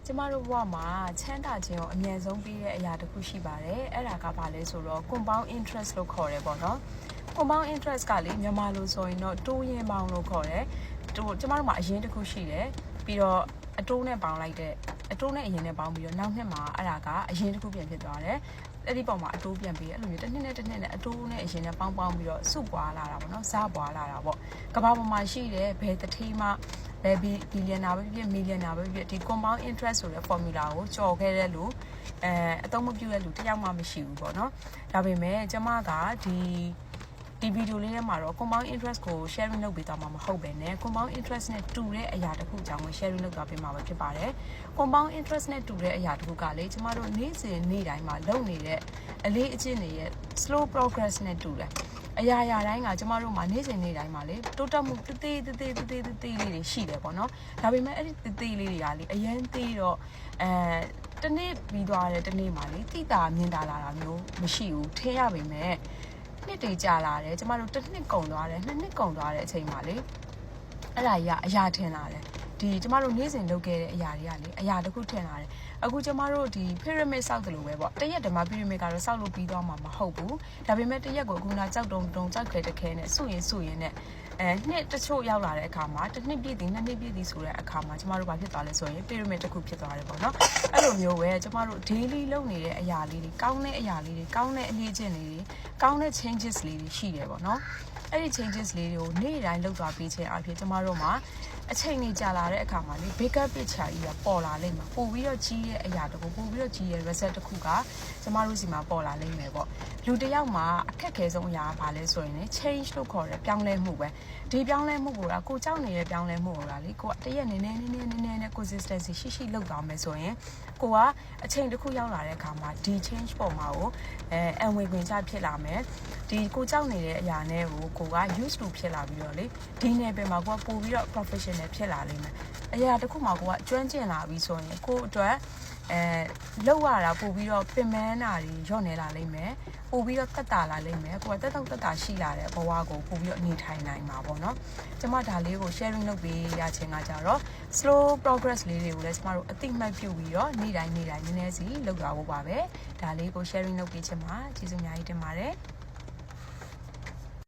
ကျမတို့ဘဝမှာချမ်းသာခြင်းကိုအမြဲဆုံးပြီးတဲ့အရာတစ်ခုရှိပါတယ်အဲ့ဒါကဘာလဲဆိုတော့ compound interest လို့ခေါ်တယ်ပေါ့နော် compound interest ကလေမြန်မာလိုဆိုရင်တော့တိုးရင်ပေါင်းလို့ခေါ်တယ်ကျမတို့မှာအရင်တစ်ခုရှိတယ်ပြီးတော့အတိုးနဲ့ပေါင်းလိုက်တဲ့အတိုးနဲ့အရင်နဲ့ပေါင်းပြီးတော့နောက်နှစ်မှာအဲ့ဒါကအရင်တစ်ခုပြန်ဖြစ်သွားတယ်အဲ့ဒီပုံမှာအတိုးပြန်ပြီးအဲ့လိုမျိုးတစ်နှစ်နဲ့တစ်နှစ်နဲ့အတိုးနဲ့အရင်နဲ့ပေါင်းပြီးတော့စုပွားလာတာပေါ့နော်စားပွားလာတာပေါ့ကမ္ဘာပေါ်မှာရှိတဲ့ဘယ်တစ်ထေးမှဘယ်ဘီလီယံနာပဲဖြစ်မီလီယံနာပဲဖြစ်ဒီ compound interest ဆိုတဲ့ formula ကိုကြော်ခဲ့တဲ့လူအသုံးမပြုတဲ့လူတယောက်မှမရှိဘူးပေါ့နော်ဒါပေမဲ့ကျမကဒီဗီဒီယိုလေးထဲမှာတော့ compound interest ကို sharing လုပ်ပေးသွားမှာမဟုတ်ပဲね compound interest နဲ့တူတဲ့အရာတစ်ခုကြောင့်ကို sharing လုပ်သွားပေးမှာပဲဖြစ်ပါတယ် compound interest နဲ့တူတဲ့အရာတစ်ခုကလေကျမတို့နေ့စဉ်နေ့တိုင်းမှာလုပ်နေတဲ့အလေးအကျင့်တွေရဲ့ slow progress နဲ့တူတယ်အရာတိုင်းကကျမတို့မှာနေ့စဉ်နေ့တိုင်းမှာလေတိုးတက်မှုတေးလေးတွေရှိတယ်ပေါ့နော်ဒါပေမဲ့အဲ့ဒီတေးလေးတွေကလေအရင်သေးတော့တနေ့ပြီးသွားတဲ့တနေ့မှာလေတိတာမြင်တာလာတာမျိုးမရှိဘူးထင်ရပေမဲ့နှစ်တွေကြာလာတယ်ကျမတို့တစ်နှစ်ကုန်သွားတယ်နှစ်နှစ်ကုန်သွားတဲ့အချိန်မှာလေအဲ့ဒါကြီးကအရာထင်လာတယ်ဒီကျမတို့နေ့စဉ်လုပ်ခဲ့တဲ့အရာတွေကလေအရာတစ်ခုထင်လာတယ်အခုကျမတို့ဒီ pyramid ဆောက်တယ်လို့ပဲပေါ့တရက်ဓမ္မ pyramid ကတော့ဆောက်လို့ပြီးသွားမှာမဟုတ်ဘူးဒါပေမဲ့တရက်ကိုအခုနကြောက်တုံကြောက်ခဲတခဲနဲ့စုရင်နဲ့နှစ်တချို့ရောက်လာတဲ့အခါမှာတစ်နှစ်ပြည့်သည်နှစ်နှစ်ပြည့်သည်ဆိုတဲ့အခါမှာကျမတို့ဘာဖြစ်သွားလဲဆိုရင် pyramid တစ်ခုဖြစ်သွားတယ်ပေါ့နော်အဲ့လိုမျိုးပဲကျမတို့ daily လုပ်နေတဲ့အရာလေးတွေကောင်းတဲ့အရာလေးတွေကောင်းတဲ့အလေးချင်းလေးတွေကောင်းတဲ့ changes လေးတွေရှိတယ်ပေါ့နော်အဲ့ဒီ changes လေးတွေကိုနေ့တိုင်းလုပ်သွားပြီးခြင်းအပြင်ကျမတို့မှာအချိန်ကြီးကြာလာတဲ့အခါမှာလေ bigger picture ကြီးကပေါ်လာလိမ့်မယ်ပို့ပြီးတော့ကြီးရဲ့အရာတခုပို့ပြီးတော့ကြီးရဲ့ result တစ်ခုကကျမတို့စီမှာပေါ်လာလိမ့်မယ်ပေါ့လူတစ်ယောက်မှာအခက်ခဲဆုံးအရာကဘာလဲဆိုရင် change လို့ခေါ်တယ်ပြောင်းလဲမှုပဲဒီပြောင်းလဲမှုကိုကိုကြောက်နေတဲ့ပြောင်းလဲမှုကိုလေကိုကတရက်နည်းနည်းနဲ့ consistency ရှိလုပ်သွားမယ်ဆိုရင်ကိုကအချိန်တစ်ခုရောက်လာတဲ့အခါမှာဒီ change ပေါ်မှာကိုအဝင်ဝင်ချဖြစ်လာမယ်ဒီကိုကြောက်နေတဲ့အရာနဲ့ကိုက used to ဖြစ်လာပြီးတော့လေဒီနယ်ပယ်မှာကိုကပို့ပြီးတော့ professional ဖြစ်လာလိမ့်မယ်အရာတစ်ခုမှာကိုကကျွမ်းကျင်လာပြီးဆိုရင်ကိုအတွက်လောက်ရတာပို့ပြီးတော့ပင်ပန်းတာတွေညော့နေလာလိမ့်မယ်ပို့ပြီးတော့တက်တာလာလိမ့်မယ်ကိုကတက်တာရှိလာတဲ့ဘဝကိုပို့ပြီးတော့အနေထိုင်နိုင်မှာပေါ့နော်ကျမဒါလေးကို sharing လုပ်ပေးရခြင်းကကြတော့ slow progress လေးတွေကိုလည်းကျမတို့အသိမှတ်ပြုပြီးတော့နေ့တိုင်းနည်းနည်းစီလုပ်သွားဖို့ပါပဲဒါလေးကို sharing လုပ်ပေးခြင်းမှာကျေးဇူးအများကြီးတင်ပါတယ်